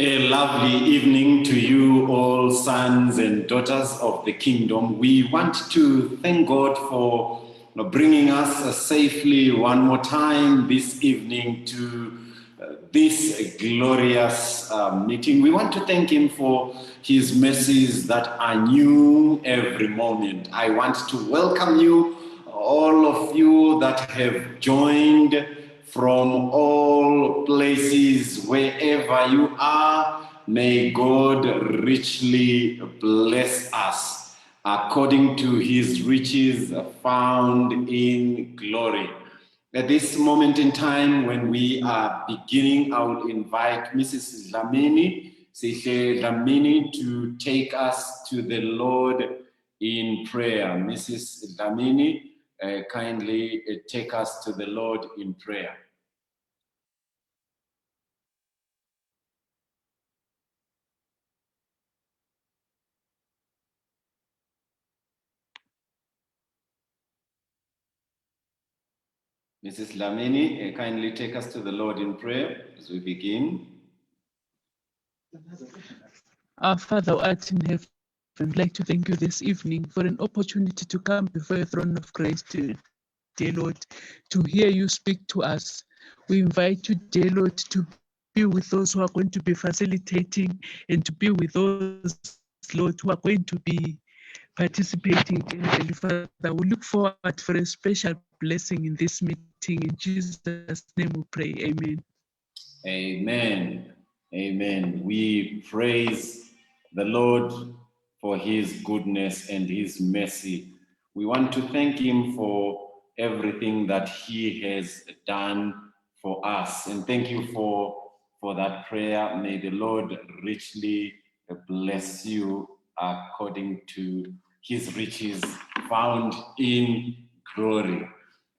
A lovely evening to you, all sons and daughters of the kingdom. We want to thank God for bringing us safely one more time this evening to this glorious meeting. We want to thank Him for His mercies that are new every moment. I want to welcome you, all of you that have joined from all places, wherever you are. May God richly bless us according to His riches found in glory. At this moment in time, when we are beginning, I will invite Mrs. Lamini to take us to the Lord in prayer. Mrs. Lamini, kindly take us to the Lord in prayer. Mrs. Lamini, kindly take us to the Lord in prayer as we begin. Our Father who art in heaven, we'd like to thank you this evening for an opportunity to come before your throne of grace, dear Lord, to hear you speak to us. We invite you, dear Lord, to be with those who are going to be facilitating and to be with those, Lord, who are going to be participating in Heavenly Father. We look forward for a special blessing in this meeting. In Jesus' name we pray. Amen. Amen. Amen. We praise the Lord for His goodness and His mercy. We want to thank Him for everything that He has done for us. And thank you for that prayer. May the Lord richly bless you according to His riches found in glory.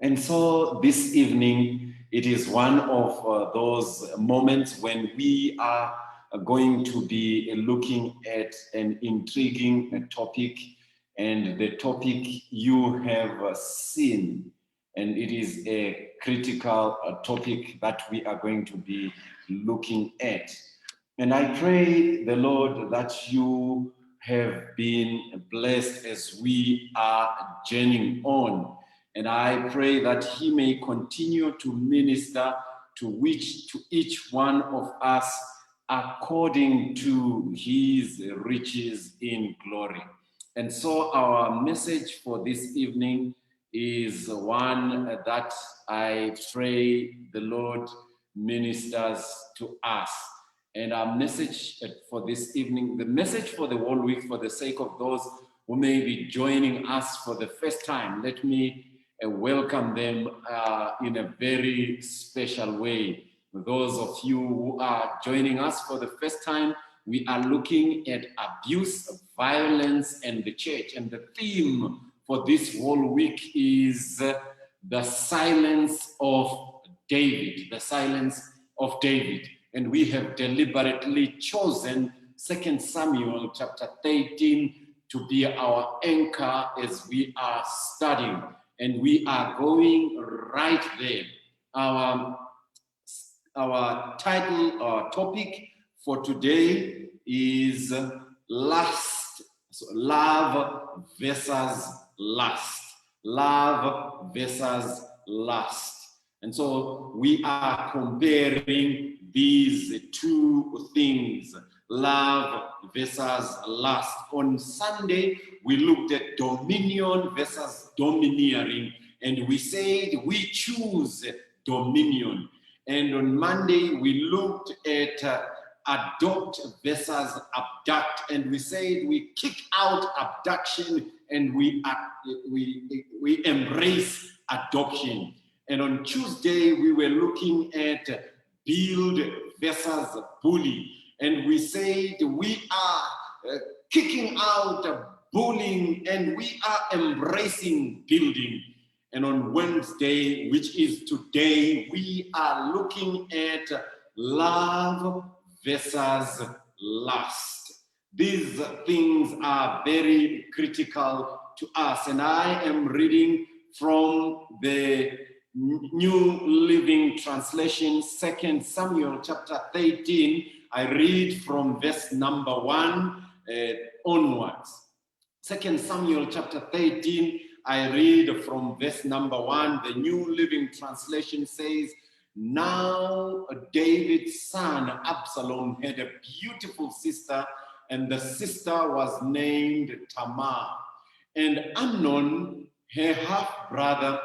And so this evening, it is one of those moments when we are going to be looking at an intriguing topic, and the topic you have seen, and it is a critical topic that we are going to be looking at. And I pray the Lord that you have been blessed as we are journeying on. And I pray that He may continue to minister to each one of us according to His riches in glory. And so our message for this evening is one that I pray the Lord ministers to us. And our message for this evening, the message for the whole week, for the sake of those who may be joining us for the first time, let me welcome them in a very special way. Those of you who are joining us for the first time, we are looking at abuse, violence, and the church. And the theme for this whole week is the silence of David, the silence of David. And we have deliberately chosen 2 Samuel chapter 13 to be our anchor as we are studying. And we are going right there. Our title or topic for today is lust. So love versus lust. Love versus lust. And so we are comparing these two things, love versus lust. On Sunday, we looked at dominion versus domineering, and we said we choose dominion. And on Monday, we looked at adopt versus abduct, and we said we kick out abduction and we embrace adoption. And on Tuesday, we were looking at build versus bully, and we said we are kicking out bullying and we are embracing building. And on Wednesday, which is today, we are looking at love versus lust. These things are very critical to us. And I am reading from the New Living Translation, 2 Samuel chapter 13. I read from verse number 1 onwards. 2 Samuel chapter 13, I read from verse number 1. The New Living Translation says, "Now David's son Absalom had a beautiful sister, and the sister was named Tamar. And Amnon, her half-brother,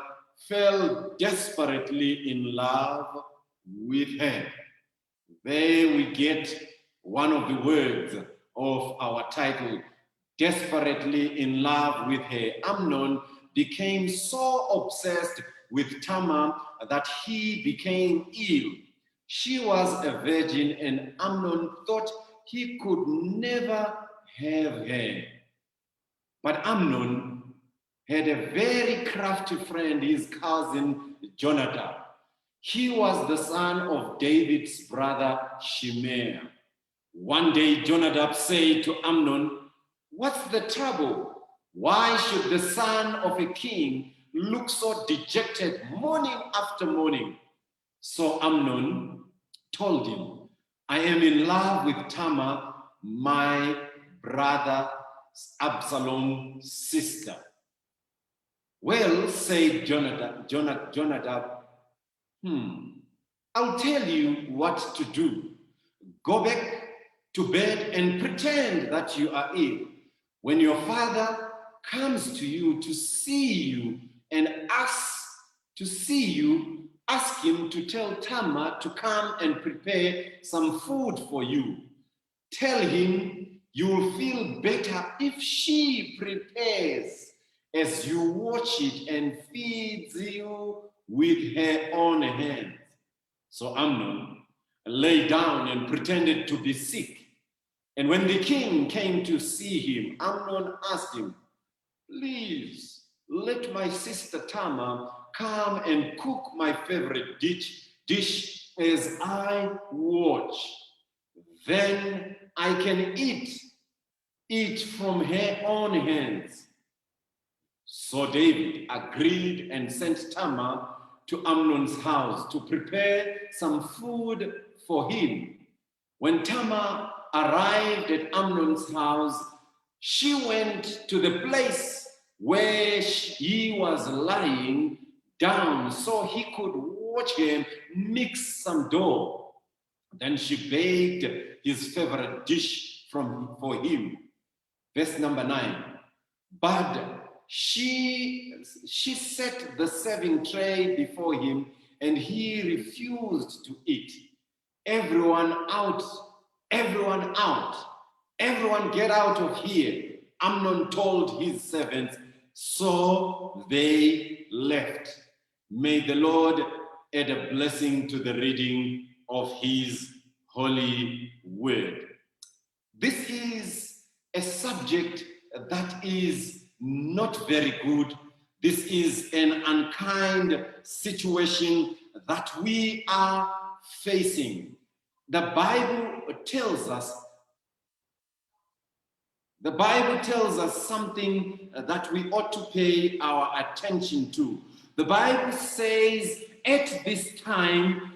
fell desperately in love with her." There we get one of the words of our title, desperately in love with her. Amnon became so obsessed with Tamar that he became ill. She was a virgin, and Amnon thought he could never have her. But Amnon had a very crafty friend, his cousin Jonadab. He was the son of David's brother Shimei. One day Jonadab said to Amnon, "What's the trouble? Why should the son of a king look so dejected morning after morning?" So Amnon told him, "I am in love with Tamar, my brother Absalom's sister." "Well," said Jonadab, "I'll tell you what to do. Go back to bed and pretend that you are ill. When your father comes to you to see you and ask him to tell Tamar to come and prepare some food for you. Tell him you'll feel better if she prepares as you watch it and feeds you with her own hands." So Amnon lay down and pretended to be sick. And when the king came to see him, Amnon asked him, "Please let my sister Tamar come and cook my favorite dish as I watch. Then I can eat from her own hands." So David agreed and sent Tamar to Amnon's house to prepare some food for him. When Tamar arrived at Amnon's house, she went to the place where he was lying down so he could watch him mix some dough. Then she baked his favorite dish for him. Verse number 9. But she set the serving tray before him, and he refused to eat. "Everyone out, everyone out, everyone get out of here," Amnon told his servants. So they left. May the Lord add a blessing to the reading of his holy word. This is a subject that is not very good. This is an unkind situation that we are facing. The Bible tells us something that we ought to pay our attention to. The Bible says at this time,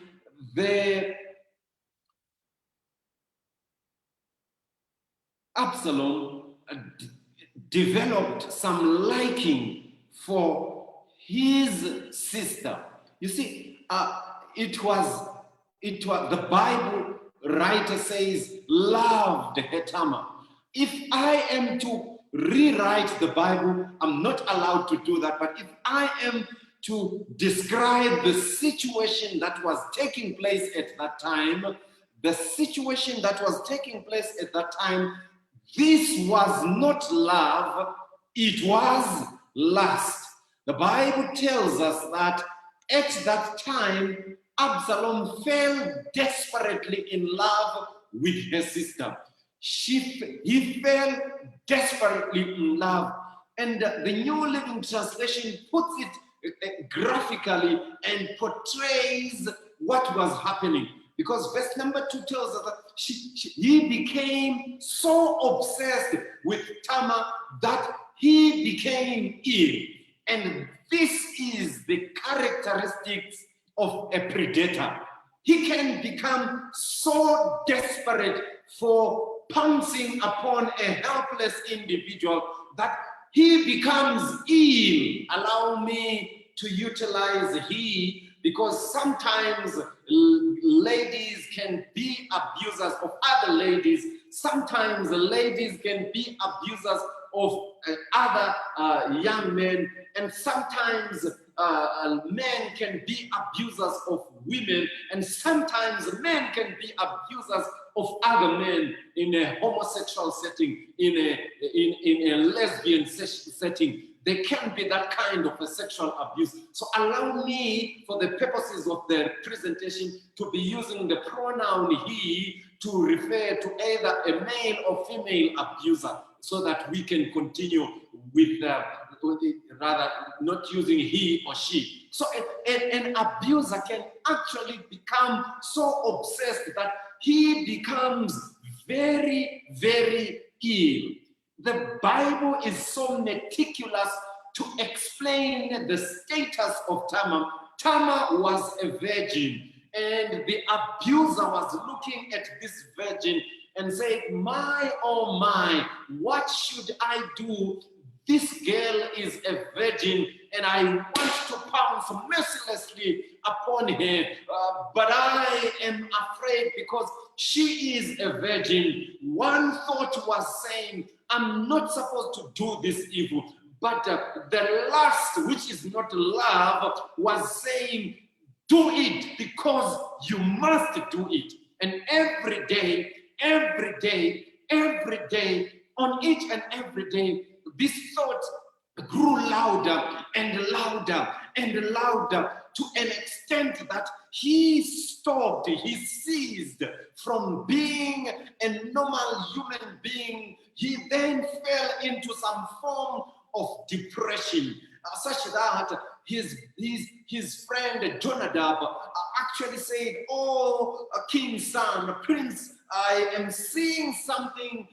Absalom developed some liking for his sister. You see, it was the Bible writer says loved Tamar. If I am to rewrite the Bible, I'm not allowed to do that. But if I am to describe the situation that was taking place at that time, this was not love, it was lust. The Bible tells us that at that time, Absalom fell desperately in love with her sister. He fell desperately in love. And the New Living Translation puts it graphically and portrays what was happening. Because verse number 2 tells us that he became so obsessed with Tamar that he became ill. And this is the characteristics of a predator. he can become so desperate for pouncing upon a helpless individual that he becomes ill. Allow me to utilize he, because sometimes ladies can be abusers of other ladies. Sometimes ladies can be abusers of other young men, and sometimes men can be abusers of women, and sometimes men can be abusers of other men in a homosexual setting, in a lesbian setting. There can be that kind of a sexual abuse. So allow me, for the purposes of the presentation, to be using the pronoun he to refer to either a male or female abuser, so that we can continue with rather not using he or she. So an abuser can actually become so obsessed that he becomes very, very ill. The Bible is so meticulous to explain the status of Tamar. Tamar was a virgin, and the abuser was looking at this virgin and said, my, oh my, what should I do? This girl is a virgin, and I want to pounce mercilessly upon her, but I am afraid because she is a virgin. One thought was saying, I'm not supposed to do this evil. But the lust, which is not love, was saying, do it because you must do it. And every day, on each and every day, this thought grew louder and louder and louder, to an extent that he ceased from being a normal human being. He then fell into some form of depression, such that his friend Jonadab actually said, oh, king's son, prince, I am seeing something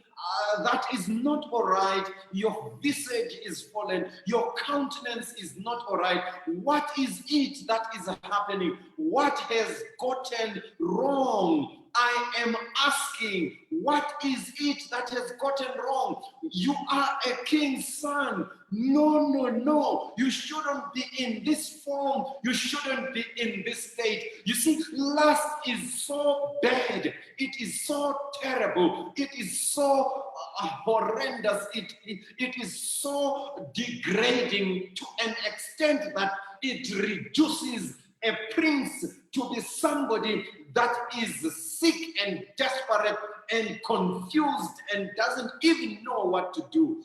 that is not all right. Your visage is fallen. Your countenance is not all right. What is it that is happening? What has gotten wrong? I am asking, what is it that has gotten wrong? You are a king's son. No. You shouldn't be in this form. You shouldn't be in this state. You see, lust is so bad. It is so terrible. It is so horrendous. It is so degrading to an extent that it reduces a prince to be somebody that is sick and desperate and confused and doesn't even know what to do.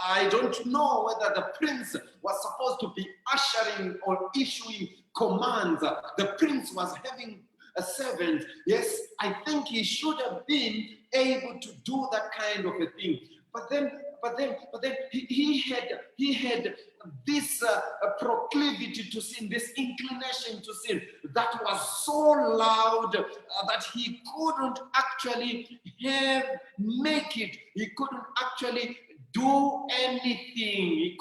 I don't know whether the prince was supposed to be ushering or issuing commands. The prince was having a servant. Yes, I think he should have been able to do that kind of a thing. But then he had this proclivity to sin, this inclination to sin that was so loud that he couldn't actually make it. He couldn't actually do anything.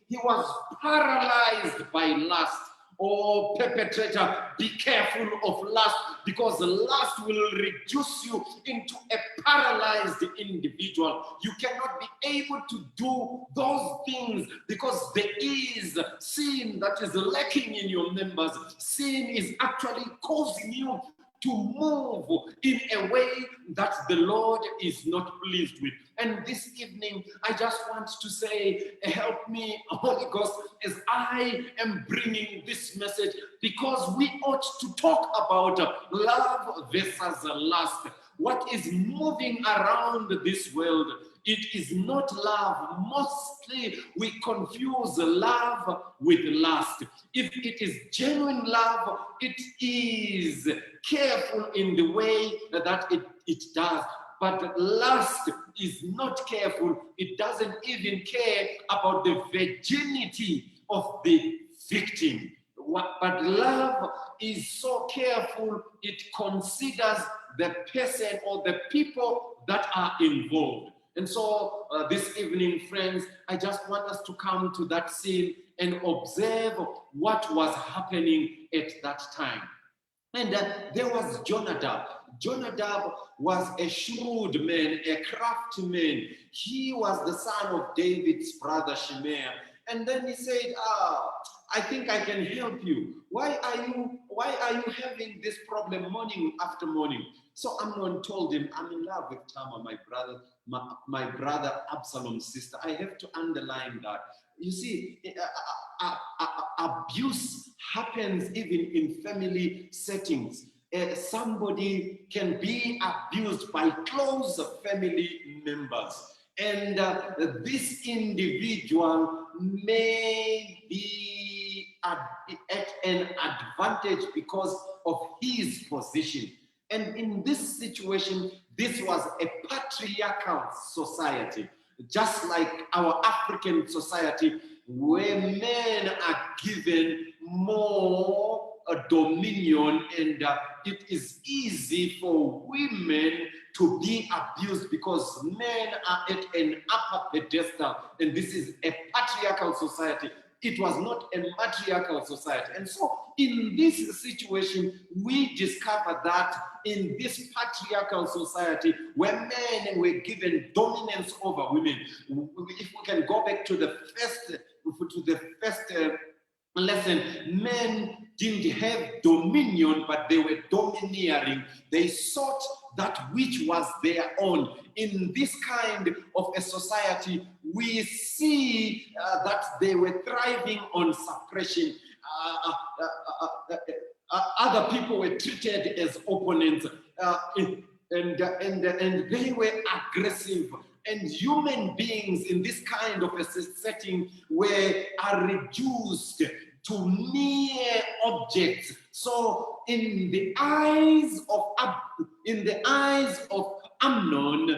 He was paralyzed by lust. Oh, perpetrator, be careful of lust, because lust will reduce you into a paralyzed individual. You cannot be able to do those things because there is sin that is lacking in your members. Sin is actually causing you to move in a way that the Lord is not pleased with. And this evening, I just want to say, help me, Holy Ghost, as I am bringing this message, because we ought to talk about love versus lust. What is moving around this world, it is not love. Mostly we confuse love with lust. If it is genuine love, it is careful in the way that it does. But lust is not careful. It doesn't even care about the virginity of the victim. But love is so careful, it considers the person or the people that are involved. And so this evening, friends, I just want us to come to that scene and observe what was happening at that time. And there was Jonadab. Jonadab was a shrewd man, a crafty man. He was the son of David's brother Shimei. And then he said, I think I can help you. Why are you having this problem morning after morning? So Amnon told him, I'm in love with Tamar, my brother Absalom's sister. I have to underline that. You see, abuse happens even in family settings. Somebody can be abused by close family members. And this individual may be at an advantage because of his position. And in this situation, this was a patriarchal society, just like our African society, where men are given more dominion, and it is easy for women to be abused because men are at an upper pedestal, and this is a patriarchal society. It was not a matriarchal society. And so in this situation, we discover that in this patriarchal society where men were given dominance over women, if we can go back to the first lesson, men didn't have dominion, but they were domineering. They sought that which was their own. In this kind of a society, we see that they were thriving on suppression. Other people were treated as opponents, and they were aggressive. And human beings in this kind of a setting are reduced to mere objects. So in the eyes of Amnon,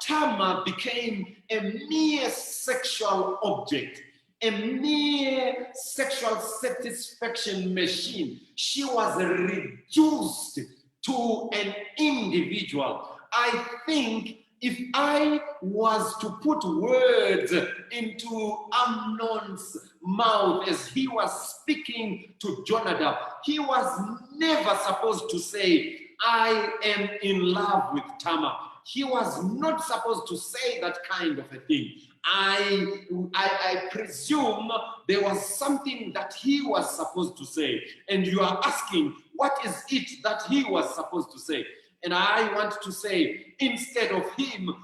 Tamar became a mere sexual object, a mere sexual satisfaction machine. She was reduced to an individual. I think if I was to put words into Amnon's mouth as he was speaking to Jonadab, he was never supposed to say, I am in love with Tamar. He was not supposed to say that kind of a thing. I presume there was something that he was supposed to say. And you are asking, what is it that he was supposed to say? And I want to say, instead of him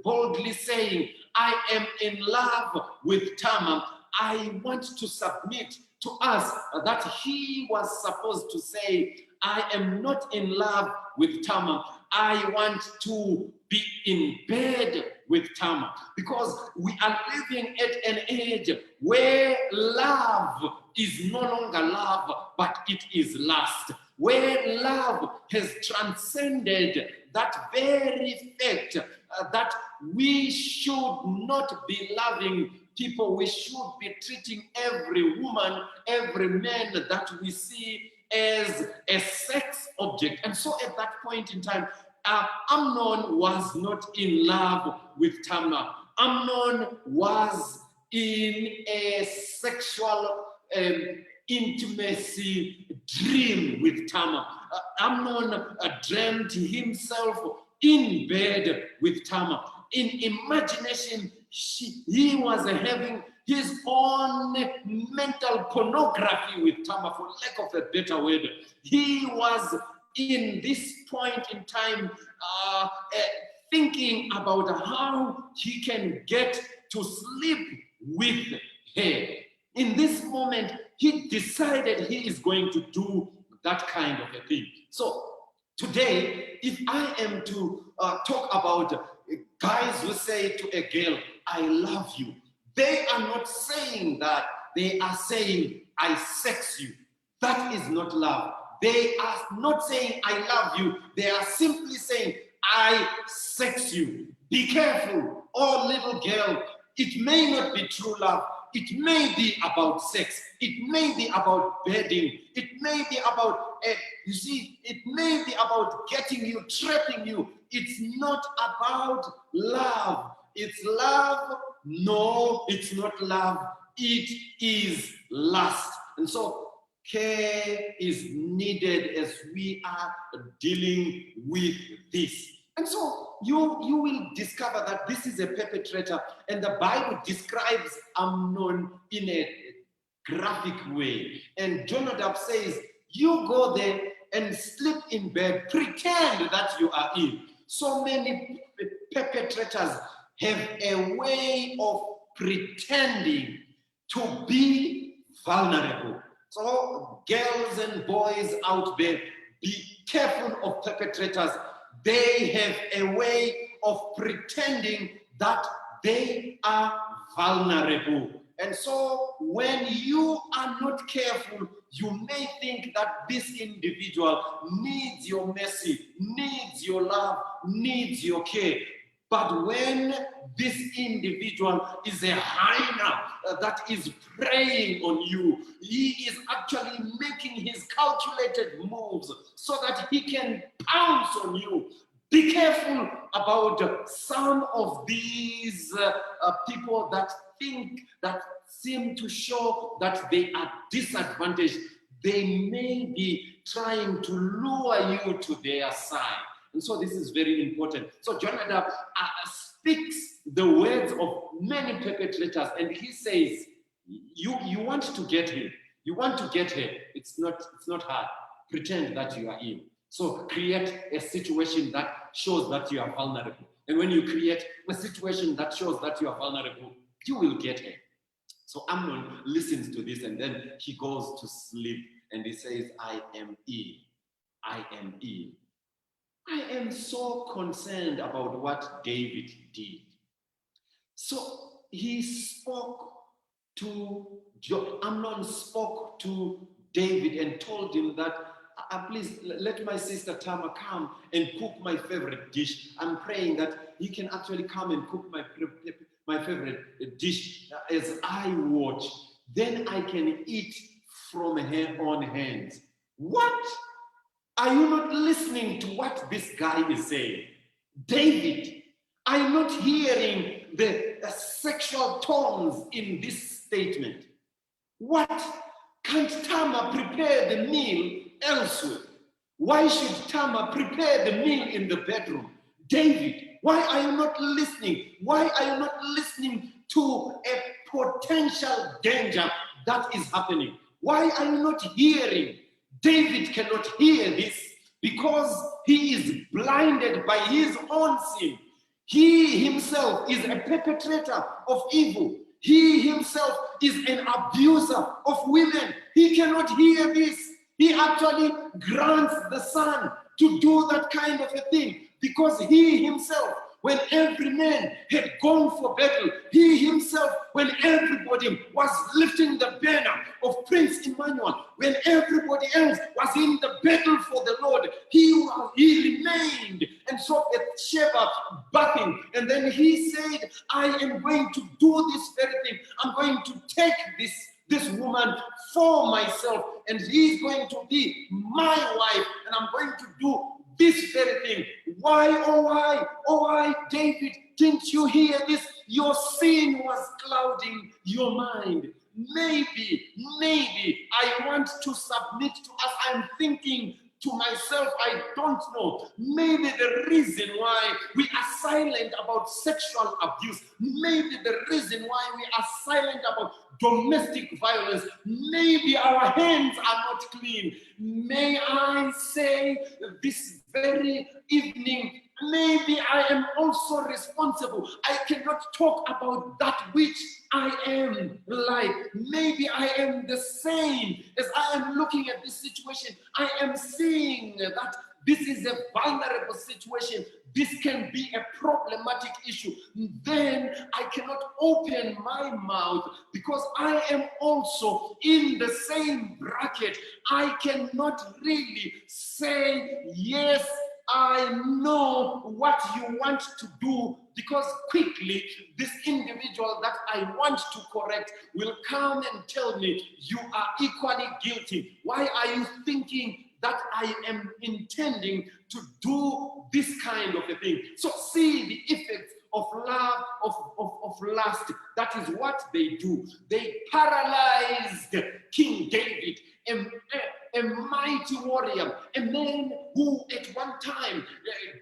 boldly saying, I am in love with Tamar, I want to submit to us that he was supposed to say, I am not in love with Tamar. I want to be in bed with Tamar, because we are living at an age where love is no longer love, but it is lust. Where love has transcended that very fact that we should not be loving people. We should be treating every woman, every man that we see as a sex object. And so at that point in time, Amnon was not in love with Tamar. Amnon was in a sexual intimacy dream with Tamar. Amnon dreamt himself in bed with Tamar. In imagination, he was having his own mental pornography with Tamar, for lack of a better word. He was in this point in time thinking about how he can get to sleep with her. In this moment, he decided he is going to do that kind of a thing. So today, if I am to talk about guys who say to a girl, I love you, they are not saying that. They are saying, I sex you. That is not love. They are not saying, I love you. They are simply saying, I sex you. Be careful, oh little girl. It may not be true love. It may be about sex. It may be about bedding. It may be about, it may be about getting you, trapping you. It's not about love. It's love. No, it's not love. It is lust. And so care is needed as we are dealing with this. And so you will discover that this is a perpetrator, and the Bible describes Amnon in a graphic way. And Jonadab says, you go there and sleep in bed, pretend that you are ill. So many perpetrators have a way of pretending to be vulnerable. So girls and boys out there, be careful of perpetrators. They have a way of pretending that they are vulnerable. And so when you are not careful, you may think that this individual needs your mercy, needs your love, needs your care. But when this individual is a hyena that is preying on you, he is actually making his calculated moves so that he can pounce on you. Be careful about some of these people that seem to show that they are disadvantaged. They may be trying to lure you to their side. And so this is very important. So Jonadab speaks the words of many perpetrators, and he says, you want to get him. You want to get her. It's not hard. Pretend that you are ill. So create a situation that shows that you are vulnerable. And when you create a situation that shows that you are vulnerable, you will get her. So Amnon listens to this, and then he goes to sleep, and he says, I am ill. I am ill. I am so concerned about what David did. So he spoke to Amnon spoke to David and told him that, please let my sister Tamar come and cook my favorite dish. I'm praying that he can actually come and cook my favorite dish as I watch. Then I can eat from her own hands. What? Are you not listening to what this guy is saying? David, are you not hearing the sexual tones in this statement? What? Can't Tamar prepare the meal elsewhere? Why should Tamar prepare the meal in the bedroom? David, why are you not listening? Why are you not listening to a potential danger that is happening? Why are you not hearing? David cannot hear this because he is blinded by his own sin. He himself is a perpetrator of evil. He himself is an abuser of women. He cannot hear this. He actually grants the son to do that kind of a thing because he himself, when every man had gone for battle, he himself, when everybody was lifting the banner of Prince Emmanuel, when everybody else was in the battle for the Lord, he remained. And so Bathsheba bathing, and then he said, I am going to do this very thing. I'm going to take this woman for myself, and he's going to be my wife, and I'm going to do this very thing. Why, why, David, didn't you hear this? Your sin was clouding your mind. Maybe I want to submit to us. I'm thinking to myself, I don't know. Maybe the reason why we are silent about sexual abuse, maybe the reason why we are silent about domestic violence, maybe our hands are not clean. May I say this very evening, maybe I am also responsible. I cannot talk about that which I am like. Maybe I am the same. As I am looking at this situation, I am seeing that this is a vulnerable situation. This can be a problematic issue. Then I cannot open my mouth because I am also in the same bracket. I cannot really say, yes, I know what you want to do, because quickly this individual that I want to correct will come and tell me, you are equally guilty. Why are you thinking that I am intending to do this kind of a thing? So see the effects of love, of lust. That is what they do. They paralyzed King David, mighty warrior, a man who at one time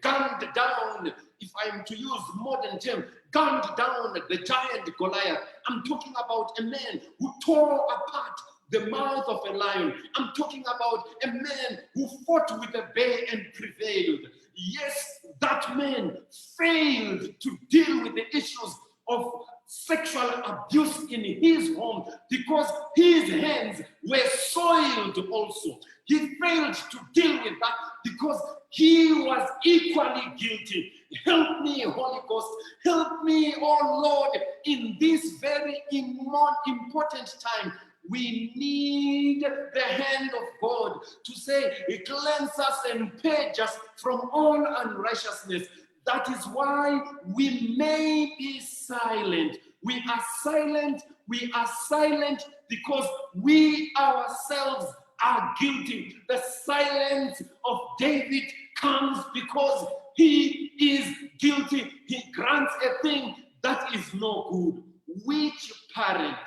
gunned down, if I am to use modern term, gunned down the giant Goliath. I'm talking about a man who tore apart the mouth of a lion. I'm talking about a man who fought with a bear and prevailed. Yes, that man failed to deal with the issues of sexual abuse in his home because his hands were soiled also. He failed to deal with that because he was equally guilty. Help me, Holy Ghost. Help me, oh Lord, in this very important time. We need the hand of God to say, cleanse us and purge us from all unrighteousness. That is why we may be silent. We are silent. We are silent because we ourselves are guilty. The silence of David comes because he is guilty. He grants a thing that is no good. Which parent,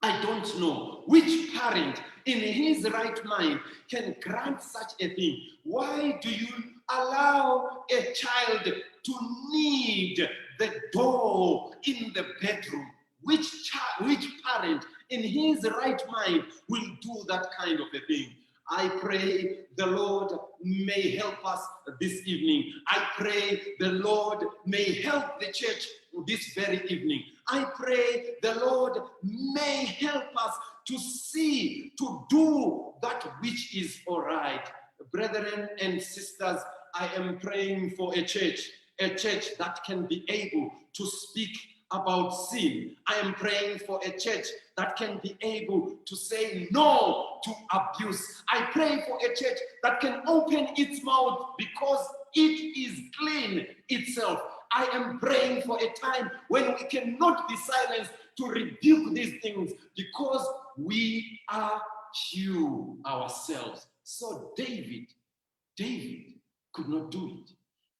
I don't know, which parent in his right mind can grant such a thing? Why do you allow a child to need the door in the bedroom? Which parent in his right mind will do that kind of a thing? I pray the Lord may help us this evening. I pray the Lord may help the church this very evening. I pray the Lord may help us to see, to do that which is all right. Brethren and sisters, I am praying for a church that can be able to speak about sin. I am praying for a church that can be able to say no to abuse. I pray for a church that can open its mouth because it is clean itself. I am praying for a time when we cannot be silenced to rebuke these things because we are few ourselves. So David could not do it.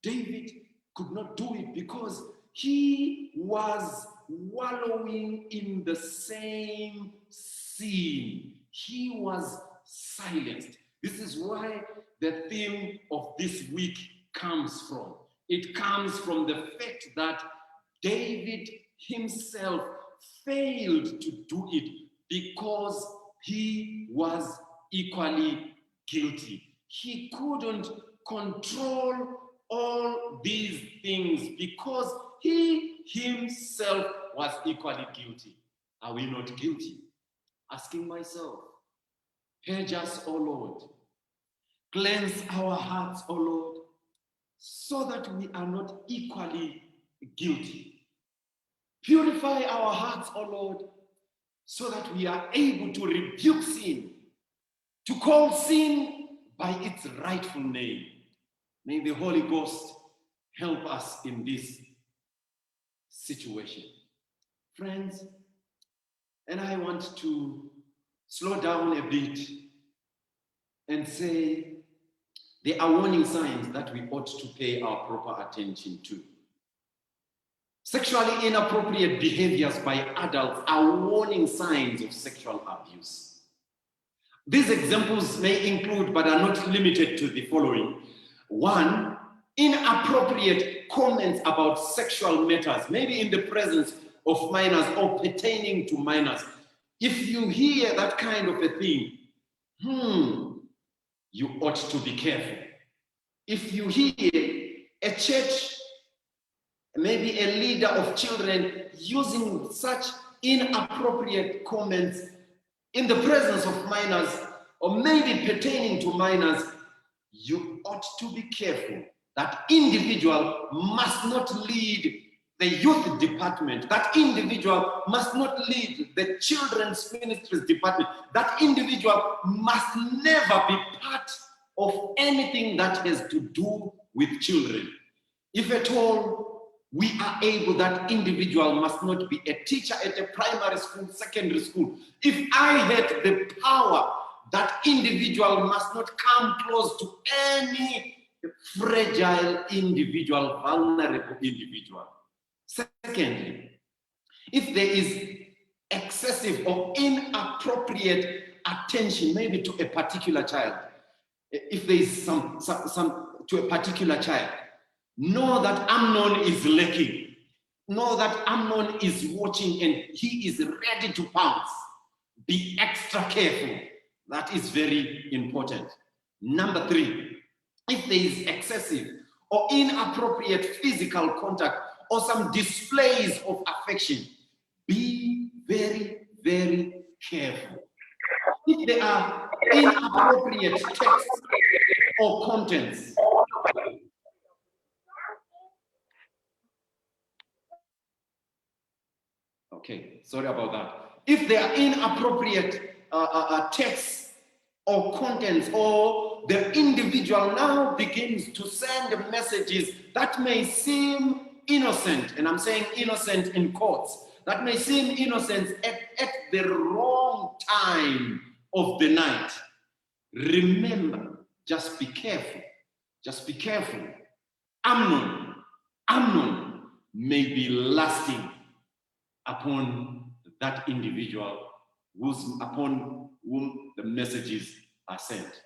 David could not do it because he was wallowing in the same sin. He was silenced. This is why the theme of this week comes from. It comes from the fact that David himself failed to do it because he was equally guilty. He couldn't control all these things because he himself was equally guilty. Are we not guilty? Asking myself, purge us, O Lord. Cleanse our hearts, O Lord, so that we are not equally guilty. Purify our hearts, O Lord, so that we are able to rebuke sin, to call sin by its rightful name. May the Holy Ghost help us in this situation. Friends, and I want to slow down a bit and say there are warning signs that we ought to pay our proper attention to. Sexually inappropriate behaviors by adults are warning signs of sexual abuse. These examples may include, but are not limited to, the following. 1, inappropriate comments about sexual matters, maybe in the presence of minors or pertaining to minors. If you hear that kind of a thing, you ought to be careful. If you hear a church, maybe a leader of children using such inappropriate comments in the presence of minors, or maybe pertaining to minors, you ought to be careful. That individual must not lead the youth department. That individual must not lead the children's ministries department. That individual must never be part of anything that has to do with children. If at all we are able, that individual must not be a teacher at a primary school, secondary school. If I had the power, that individual must not come close to any fragile individual, vulnerable individual. Secondly, if there is excessive or inappropriate attention, maybe to a particular child, if there is some to a particular child, know that Amnon is lurking. Know that Amnon is watching and he is ready to pounce. Be extra careful. That is very important. Number 3, if there is excessive or inappropriate physical contact or some displays of affection, be very, very careful. If there are inappropriate texts or contents, okay, sorry about that. If there are inappropriate texts or contents, or the individual now begins to send messages that may seem innocent, and I'm saying innocent in quotes, that may seem innocent at the wrong time of the night, remember, just be careful. Just be careful. Amnon may be lasting upon that individual upon whom the messages are sent.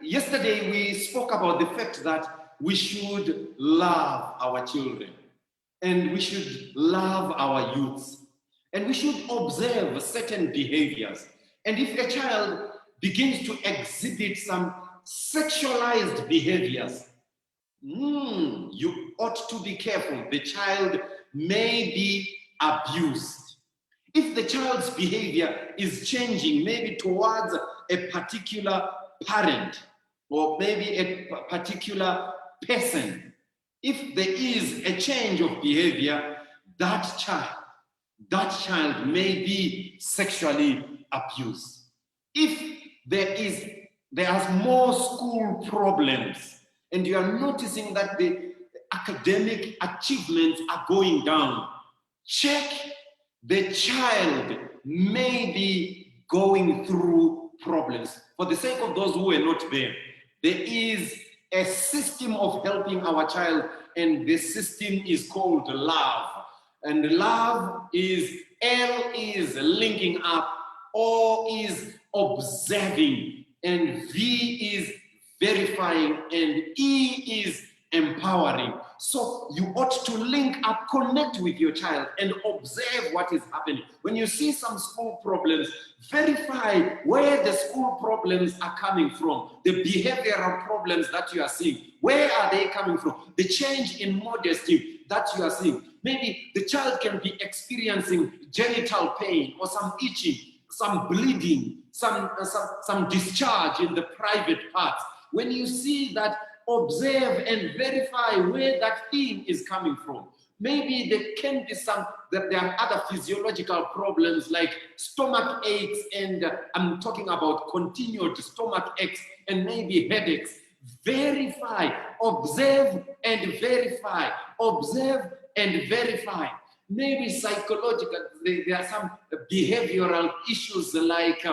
Yesterday we spoke about the fact that we should love our children and we should love our youths and we should observe certain behaviors. And if a child begins to exhibit some sexualized behaviors, you ought to be careful. The child may be abused. If the child's behavior is changing, maybe towards a particular parent or maybe a particular person, if there is a change of behavior, that child may be sexually abused. If there are more school problems and you are noticing that the academic achievements are going down, check. The child may be going through problems. For the sake of those who are not there is a system of helping our child, and the system is called love. And love is, L is linking up, O is observing, and V is verifying, and E is empowering. So you ought to link up, connect with your child and observe what is happening. When you see some school problems, verify where the school problems are coming from. The behavioral problems that you are seeing, where are they coming from? The change in modesty that you are seeing. Maybe the child can be experiencing genital pain or some itching, some bleeding, some discharge in the private parts. When you see that, observe and verify where that thing is coming from. Maybe there can be there are other physiological problems like stomach aches, and I'm talking about continued stomach aches and maybe headaches. Verify, observe and verify, observe and verify. Maybe psychological, there are some behavioral issues like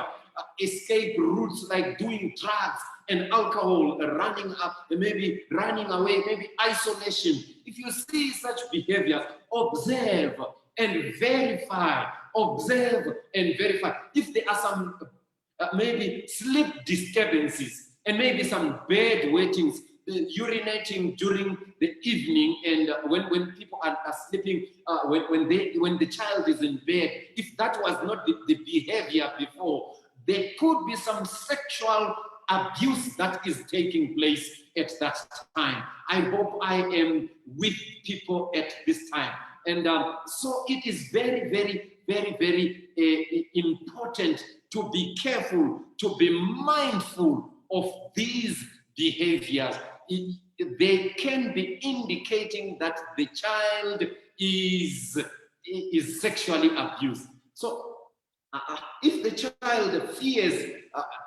escape routes, like doing drugs and alcohol, running up, maybe running away, maybe isolation. If you see such behaviors, observe and verify. Observe and verify. If there are some maybe sleep disturbances and maybe some bed wettings, urinating during the evening, and when people are sleeping, when the child is in bed, if that was not the behavior before, there could be some sexual abuse that is taking place at that time. I hope I am with people at this time. And so it is very, very, very, very important to be careful, to be mindful of these behaviors. They can be indicating that the child is sexually abused. So if the child fears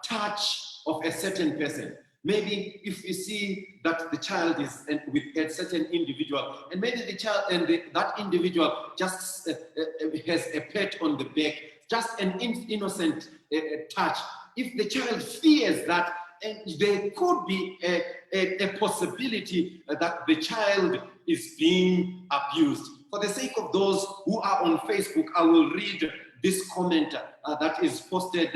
touch of a certain person, maybe if you see that the child is with a certain individual, and maybe the child and that individual just has a pat on the back, just an innocent touch. If the child fears that, there could be a possibility that the child is being abused. For the sake of those who are on Facebook, I will read this comment that is posted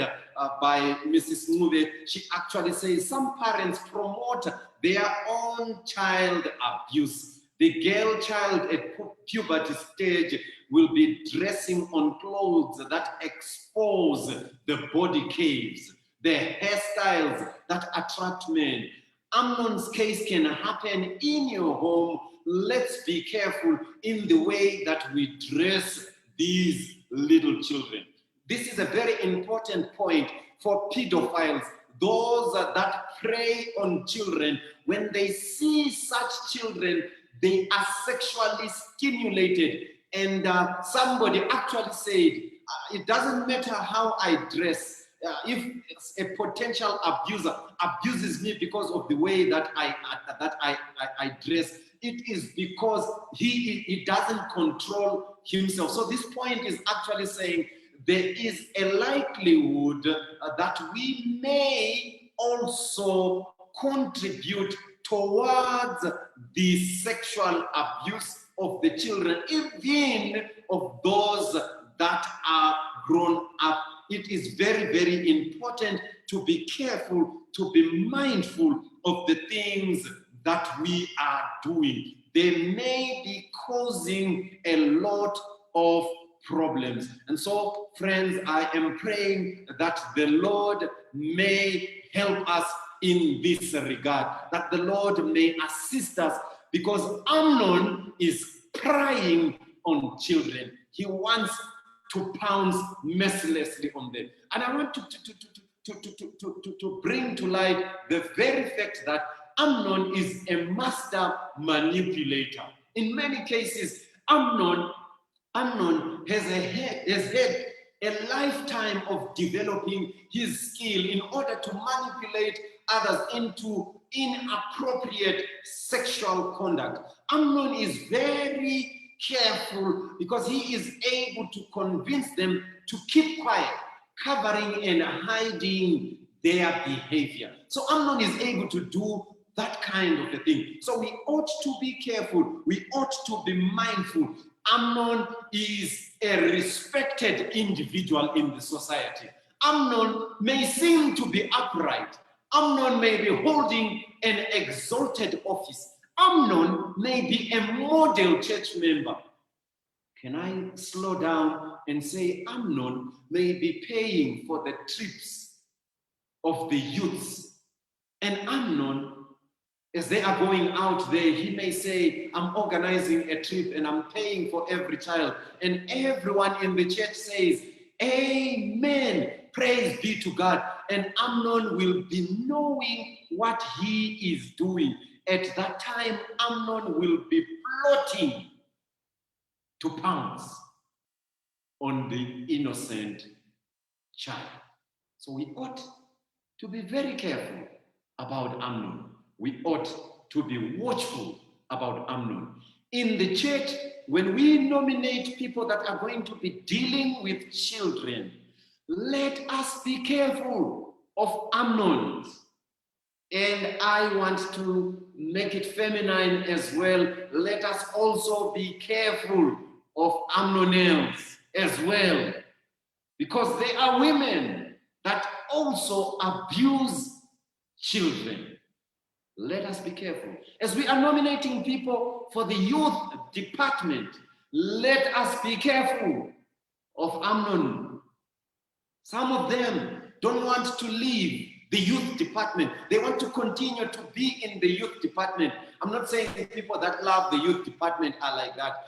by Mrs. Dube. She actually says some parents promote their own child abuse. The girl child at puberty stage will be dressing on clothes that expose the body caves, the hairstyles that attract men. Amnon's case can happen in your home. Let's be careful in the way that we dress these little children. This is a very important point for pedophiles, those that prey on children. When they see such children, they are sexually stimulated. And somebody actually said, it doesn't matter how I dress. If a potential abuser abuses me because of the way that I dress, it is because he doesn't control himself. So this point is actually saying there is a likelihood that we may also contribute towards the sexual abuse of the children, even of those that are grown up. It is very, very important to be careful, to be mindful of the things that we are doing. They may be causing a lot of problems. And so, friends, I am praying that the Lord may help us in this regard, that the Lord may assist us, because Amnon is prying on children. He wants to pounce mercilessly on them. And I want to bring to light the very fact that Amnon is a master manipulator. In many cases, Amnon has had a lifetime of developing his skill in order to manipulate others into inappropriate sexual conduct. Amnon is very careful because he is able to convince them to keep quiet, covering and hiding their behavior. So Amnon is able to do that kind of a thing. So we ought to be careful. We ought to be mindful. Amnon is a respected individual in the society. Amnon may seem to be upright. Amnon may be holding an exalted office. Amnon may be a model church member. Can I slow down and say Amnon may be paying for the trips of the youths? And Amnon, as they are going out there, he may say, I'm organizing a trip and I'm paying for every child. And everyone in the church says, Amen, praise be to God. And Amnon will be knowing what he is doing. At that time, Amnon will be plotting to pounce on the innocent child. So we ought to be very careful about Amnon. We ought to be watchful about Amnon. In the church, when we nominate people that are going to be dealing with children, let us be careful of Amnons. And I want to make it feminine as well. Let us also be careful of Amnonels as well, because there are women that also abuse children. Let us be careful. As we are nominating people for the youth department, let us be careful of Amnon. Some of them don't want to leave the youth department. They want to continue to be in the youth department. I'm not saying the people that love the youth department are like that.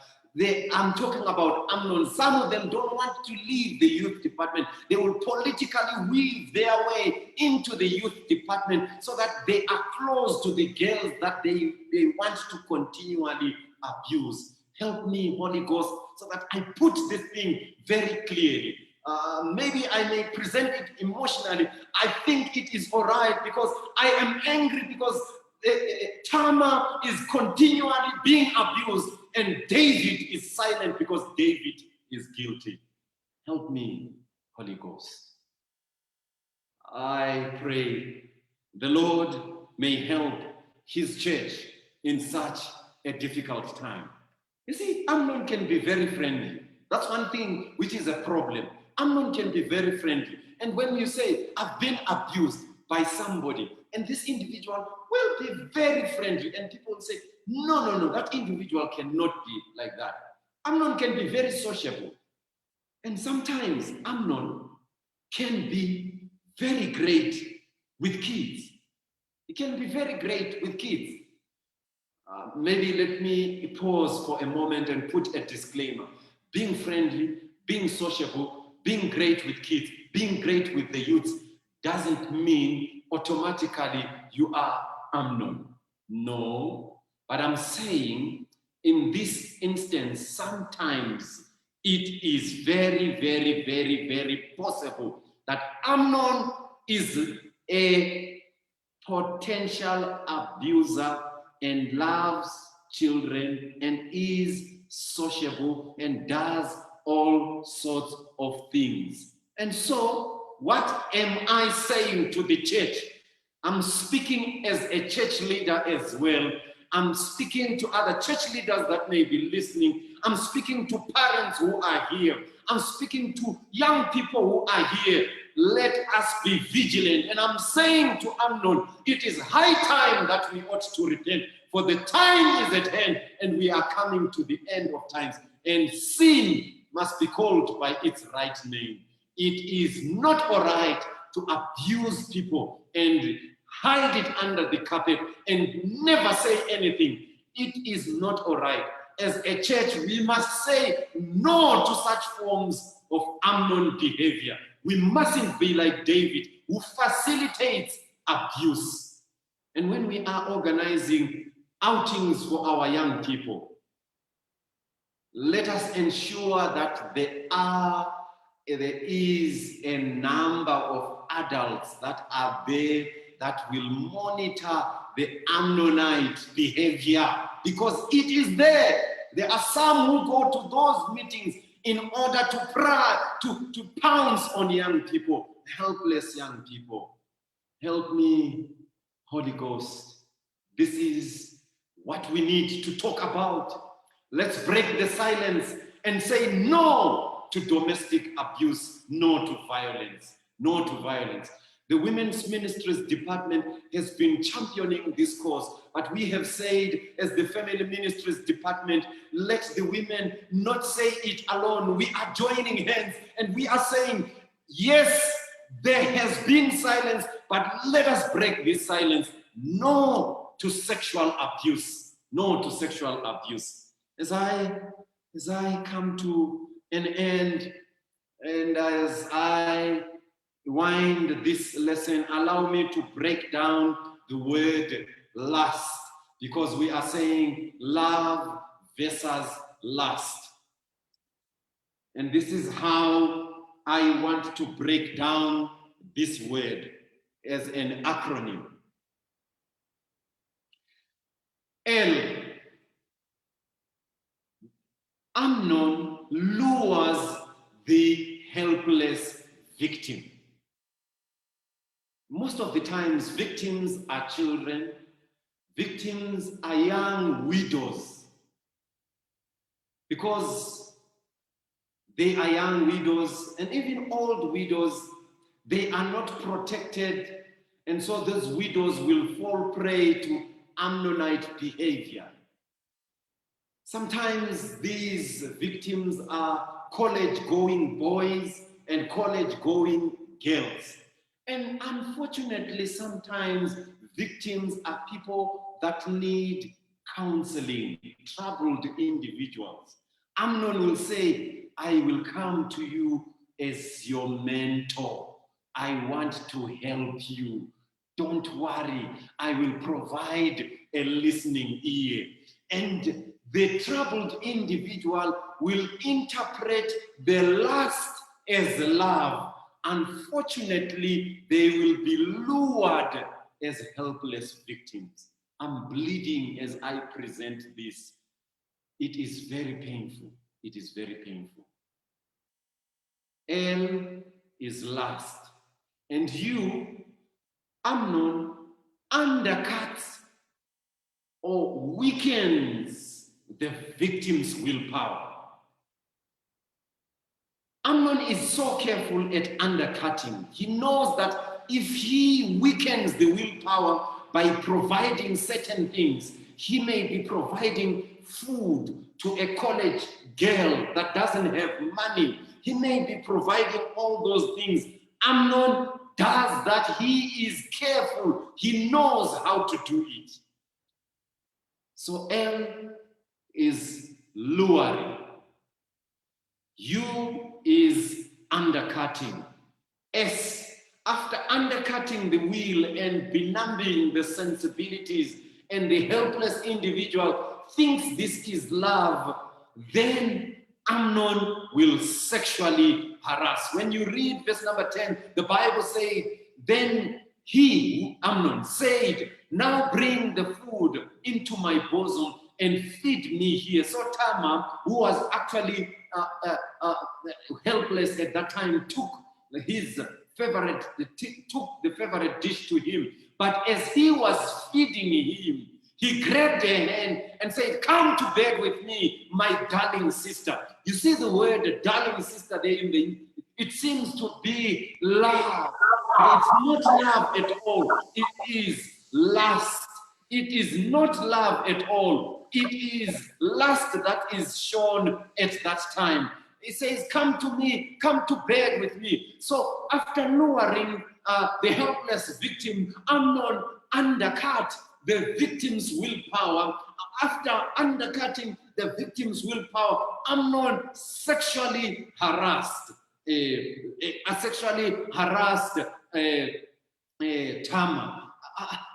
I'm talking about Amnon. Some of them don't want to leave the youth department. They will politically weave their way into the youth department so that they are close to the girls that they want to continually abuse. Help me, Holy Ghost, so that I put this thing very clearly. Maybe I may present it emotionally. I think it is all right because I am angry because Tamar is continually being abused and David is silent because David is guilty. Help me, Holy Ghost. I pray the Lord may help his church in such a difficult time. You see, Amnon can be very friendly. That's one thing which is a problem. Amnon can be very friendly. And when you say, I've been abused by somebody, and this individual will be very friendly, and people will say, no, that individual cannot be like that. Amnon can be very sociable. And sometimes Amnon can be very great with kids. He can be very great with kids. Maybe let me pause for a moment and put a disclaimer. Being friendly, being sociable, being great with kids, being great with the youths doesn't mean automatically you are Amnon. No, but I'm saying in this instance, sometimes it is very, very, very, very possible that Amnon is a potential abuser and loves children and is sociable and does all sorts of things. And so, what am I saying to the church? I'm speaking as a church leader as well. I'm speaking to other church leaders that may be listening. I'm speaking to parents who are here. I'm speaking to young people who are here. Let us be vigilant. And I'm saying to Amnon, it is high time that we ought to repent, for the time is at hand and we are coming to the end of times. And sin must be called by its right name. It is not all right to abuse people and hide it under the carpet and never say anything. It is not all right. As a church, we must say no to such forms of Amnon behavior. We mustn't be like David, who facilitates abuse. And when we are organizing outings for our young people, let us ensure that there is a number of adults that are there that will monitor the Amnonite behavior, because it is there. There are some who go to those meetings in order to pounce on young people, helpless young people. Help me, Holy Ghost. This is what we need to talk about. Let's break the silence and say no to domestic abuse, no to violence, no to violence. The Women's Ministries Department has been championing this cause, but we have said, as the Family Ministries Department, let the women not say it alone. We are joining hands and we are saying, yes, there has been silence, but let us break this silence. No to sexual abuse. No to sexual abuse. As I come to an end, and as I wind this lesson, allow me to break down the word lust, because we are saying love versus lust. And this is how I want to break down this word as an acronym. L. Amnon lures the helpless victim. Most of the times, victims are children, victims are young widows, because they are young widows, and even old widows, they are not protected, and so those widows will fall prey to Amnonite behavior. Sometimes these victims are college-going boys and college-going girls. And unfortunately, sometimes victims are people that need counseling, troubled individuals. Amnon will say, I will come to you as your mentor. I want to help you. Don't worry, I will provide a listening ear. And the troubled individual will interpret the lust as love. Unfortunately, they will be lured as helpless victims. I'm bleeding as I present this. It is very painful. It is very painful. L is lust. And you, Amnon, undercuts or weakens the victim's willpower. Amnon is so careful at undercutting. He knows that if he weakens the willpower by providing certain things, he may be providing food to a college girl that doesn't have money. He may be providing all those things. Amnon does that. He is careful. He knows how to do it. So El is luring. U is undercutting. S, after undercutting the will and benumbing the sensibilities, and the helpless individual thinks this is love, then Amnon will sexually harass. When you read verse number 10, the Bible says, then he, Amnon, said, now bring the food into my bosom and feed me here. So Tamar, who was actually helpless at that time, took the favorite dish to him. But as he was feeding him, he grabbed her hand and said, come to bed with me, my darling sister. You see the word darling sister there it seems to be love. But it's not love at all. It is lust. It is not love at all. It is lust that is shown at that time. He says, come to me, come to bed with me. So after luring the helpless victim, Amnon undercut the victim's willpower. After undercutting the victim's willpower, Amnon sexually harassed Tamar.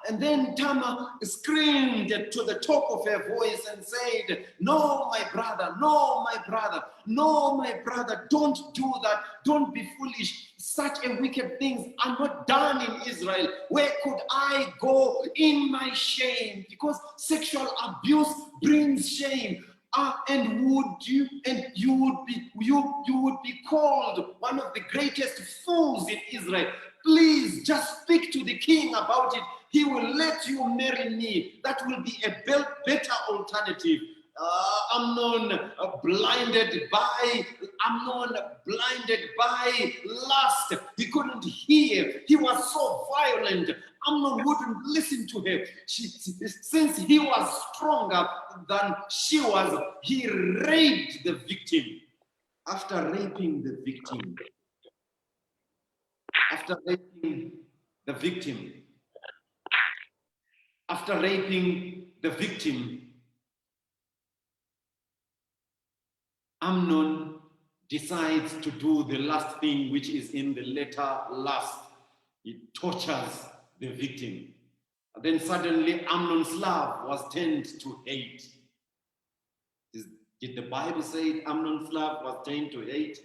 And then Tamar screamed to the top of her voice and said, no, my brother, no, my brother, no, my brother, don't do that. Don't be foolish. Such a wicked things are not done in Israel. Where could I go in my shame? Because sexual abuse brings shame. And you would be called one of the greatest fools in Israel. Please just speak to the king about it. He will let you marry me. That will be a better alternative. Amnon blinded by lust. He couldn't hear. He was so violent. Amnon wouldn't listen to her. Since he was stronger than she was, he raped the victim. After raping the victim, Amnon decides to do the last thing, which is in the letter lust. He tortures the victim. And then suddenly Amnon's love was turned to hate. Did the Bible say Amnon's love was turned to hate?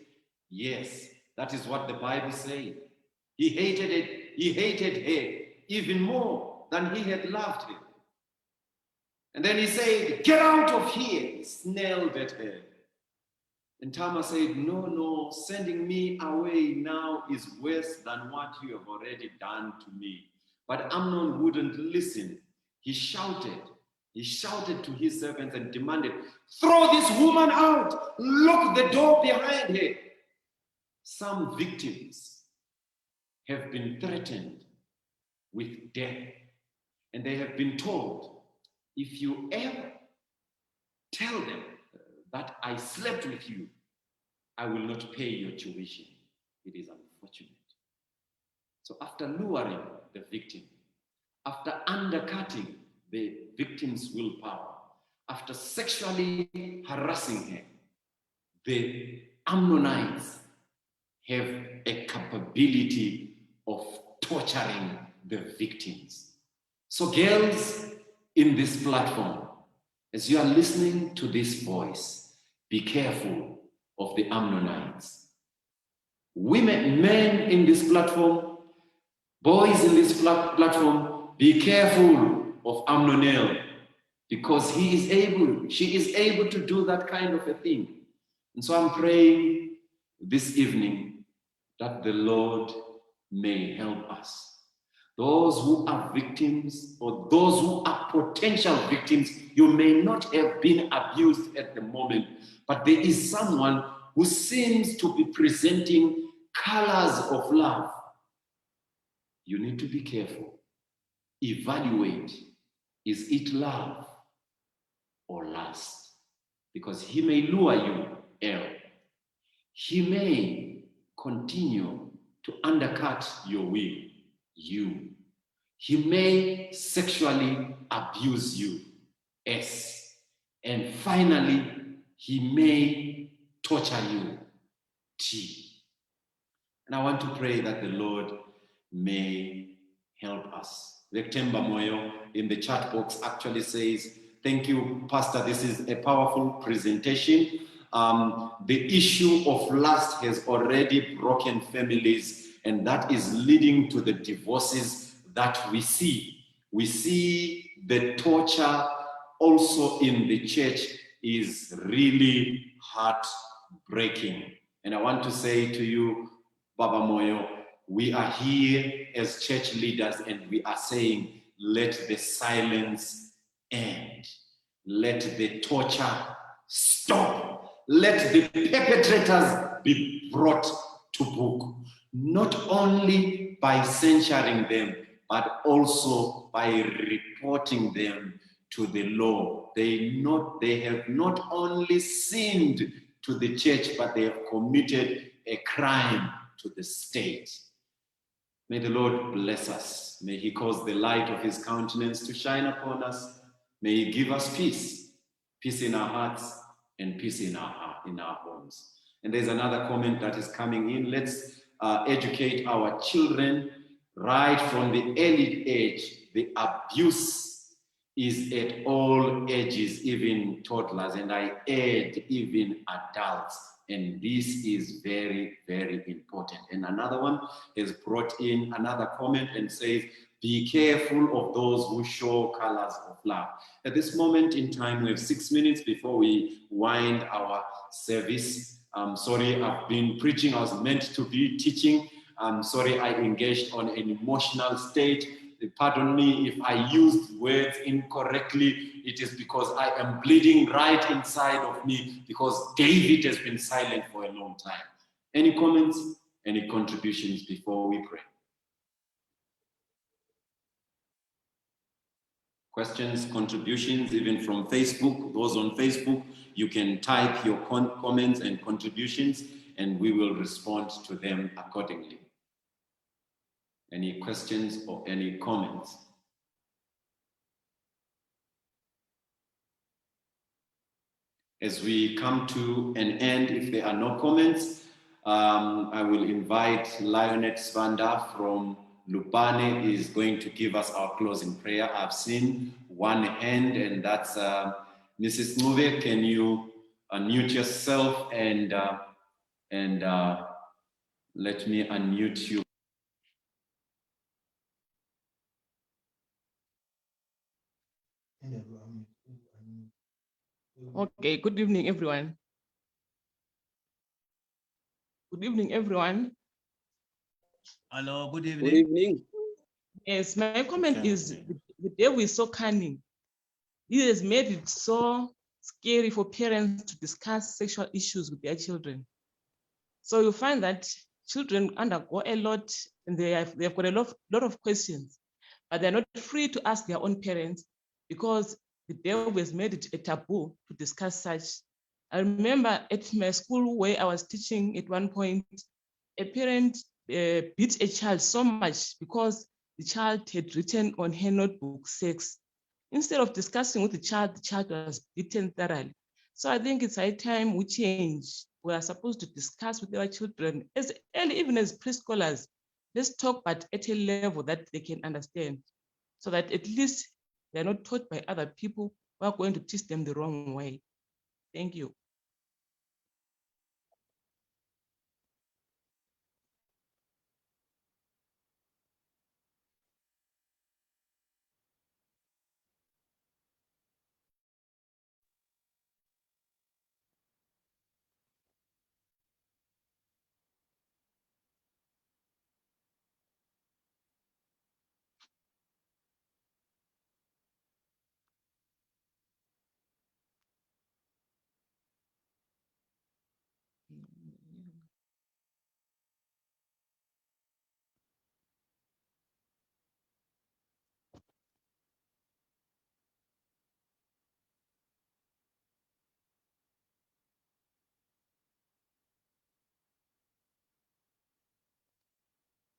Yes, that is what the Bible says. He hated it. He hated her even more than he had loved her. And then he said, get out of here. He snarled at her. And Tamar said, no, sending me away now is worse than what you have already done to me. But Amnon wouldn't listen. He shouted to his servants and demanded, throw this woman out. Lock the door behind her. Some victims have been threatened with death. And they have been told, if you ever tell them that I slept with you, I will not pay your tuition. It is unfortunate. So after luring the victim, after undercutting the victim's willpower, after sexually harassing her, the Ammonites have a capability of torturing the victims. So girls in this platform, as you are listening to this voice, be careful of the Ammonites. Women, men in this platform, boys in this platform, be careful of Amnonel, because she is able to do that kind of a thing. And so I'm praying this evening that the Lord may help us. Those who are victims, or those who are potential victims, you may not have been abused at the moment, but there is someone who seems to be presenting colors of love, you need to be careful. Evaluate, is it love or lust? Because he may lure you, error. He may continue to undercut your will, you. He may sexually abuse you, S. And finally, he may torture you, T. And I want to pray that the Lord may help us. Rectemba Moyo in the chat box actually says, thank you, Pastor. This is a powerful presentation. The issue of lust has already broken families, and that is leading to the divorces that we see. We see the torture also in the church is really heartbreaking. And I want to say to you, Baba Moyo, we are here as church leaders and we are saying, let the silence end. Let the torture stop. Let the perpetrators be brought to book. Not only by censuring them, but also by reporting them to the law. They have not only sinned to the church, but they have committed a crime to the state. May the Lord bless us. May he cause the light of his countenance to shine upon us. May he give us peace, peace in our hearts and peace in our homes. And there's another comment that is coming in. Let's educate our children right from the early age. The abuse is at all ages, even toddlers, and I add even adults. And this is very, very important. And another one has brought in another comment and says, be careful of those who show colors of love. At this moment in time, we have 6 minutes before we wind our service. I'm sorry, I've been preaching. I was meant to be teaching. I'm sorry, I engaged on an emotional state. Pardon me if I used words incorrectly. It is because I am bleeding right inside of me because David has been silent for a long time. Any comments, any contributions before we pray? Questions, contributions, even from Facebook. Those on Facebook, you can type your comments and contributions and we will respond to them accordingly. Any questions or any comments? As we come to an end, if there are no comments, I will invite Lionette Svanda from Lupane is going to give us our closing prayer. I've seen one hand, and that's Mrs. Nube. Can you unmute yourself and let me unmute you. Okay, good evening, everyone. Good evening, everyone. Hello, good evening. Good evening. Yes, my comment is the devil is so cunning. He has made it so scary for parents to discuss sexual issues with their children. So you find that children undergo a lot and they've got a lot of questions, but they're not free to ask their own parents because the devil has made it a taboo to discuss such. I remember at my school where I was teaching at one point, a parent beat a child so much because the child had written on her notebook sex. Instead of discussing with the child was beaten thoroughly. So I think it's high time we change. We are supposed to discuss with our children as early, even as preschoolers. Let's talk, but at a level that they can understand, so that at least they're not taught by other people who are going to teach them the wrong way. Thank you.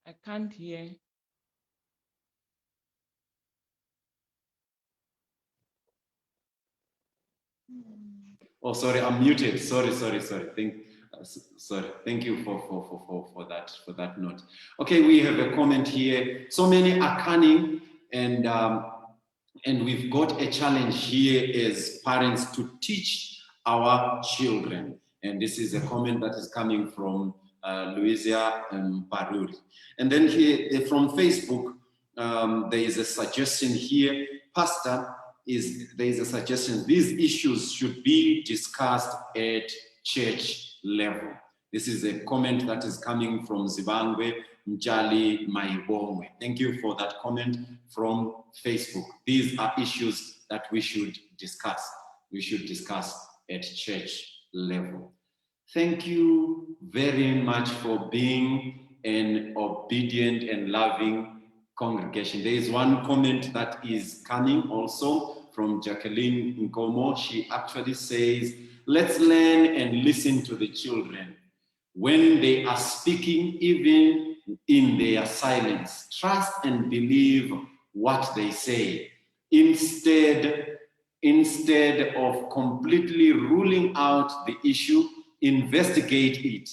I can't hear. Oh, sorry, I'm muted. Sorry. Sorry. Thank you for that note. Okay, we have a comment here. So many are cunning, and we've got a challenge here as parents to teach our children. And this is a comment that is coming from Louisa Paruri. And then here from Facebook, there is a suggestion here, Pastor. There is a suggestion, these issues should be discussed at church level. This is a comment that is coming from Zibangwe Mjali Maibongwe. Thank you for that comment from Facebook. These are issues that we should discuss. We should discuss at church level. Thank you very much for being an obedient and loving congregation. There is one comment that is coming also from Jacqueline Nkomo. She actually says, let's learn and listen to the children when they are speaking, even in their silence. Trust and believe what they say. Instead of completely ruling out the issue, investigate it.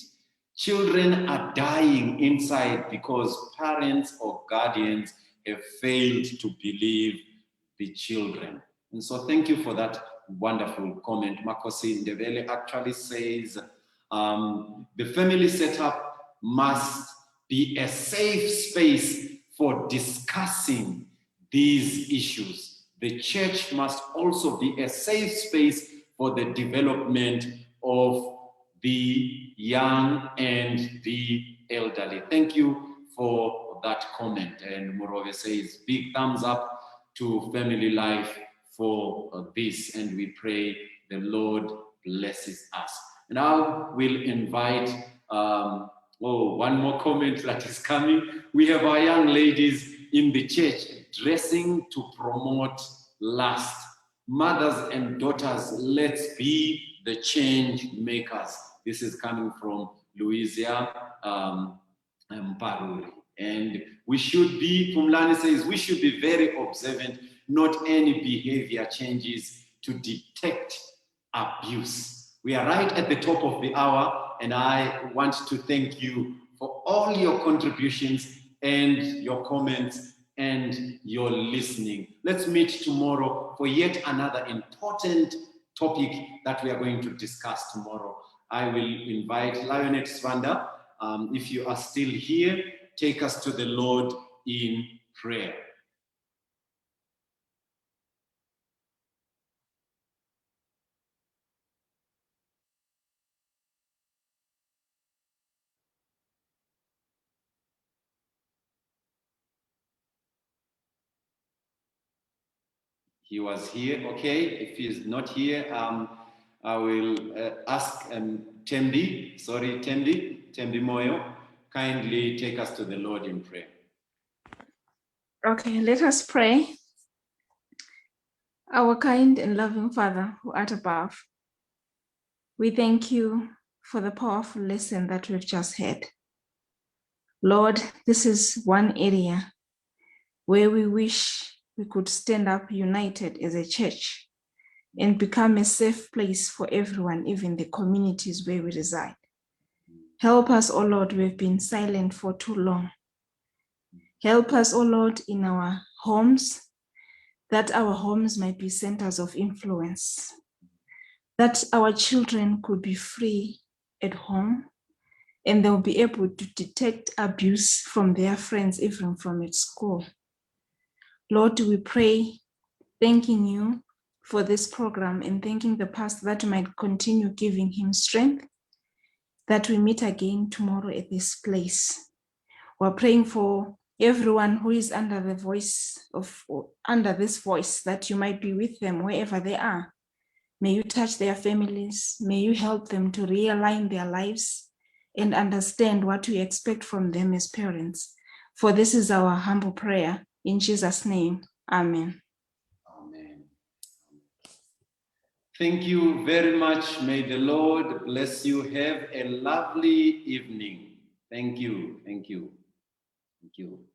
Children are dying inside because parents or guardians have failed to believe the children. And so thank you for that wonderful comment. Makosi Ndebele actually says, the family setup must be a safe space for discussing these issues. The church must also be a safe space for the development of the young and the elderly. Thank you for that comment. And Morove says, big thumbs up to family life for this. And we pray the Lord blesses us. Now we'll invite, one more comment that is coming. We have our young ladies in the church dressing to promote lust. Mothers and daughters, let's be the change makers. This is coming from Louisa Paruri. And we should be, Pumlani says, we should be very observant, not any behavior changes to detect abuse. We are right at the top of the hour, and I want to thank you for all your contributions and your comments and your listening. Let's meet tomorrow for yet another important topic that we are going to discuss tomorrow. I will invite Lionel Svanda. If you are still here, take us to the Lord in prayer. He was here, okay. If he's not here, I will ask Tembi Moyo, kindly take us to the Lord in prayer. Okay, let us pray. Our kind and loving Father who art above, we thank you for the powerful lesson that we've just had. Lord, this is one area where we wish we could stand up united as a church and become a safe place for everyone, even the communities where we reside. Help us, O Lord, we've been silent for too long. Help us, O Lord, in our homes, that our homes might be centers of influence, that our children could be free at home, and they'll be able to detect abuse from their friends, even from at school. Lord, we pray, thanking you for this program and thanking the pastor that might continue giving him strength, that we meet again tomorrow at this place. We're praying for everyone who is under this voice, that you might be with them wherever they are. May you touch their families. May you help them to realign their lives and understand what we expect from them as parents. For this is our humble prayer. In Jesus' name, amen. Amen. Thank you very much. May the Lord bless you. Have a lovely evening. Thank you. Thank you. Thank you.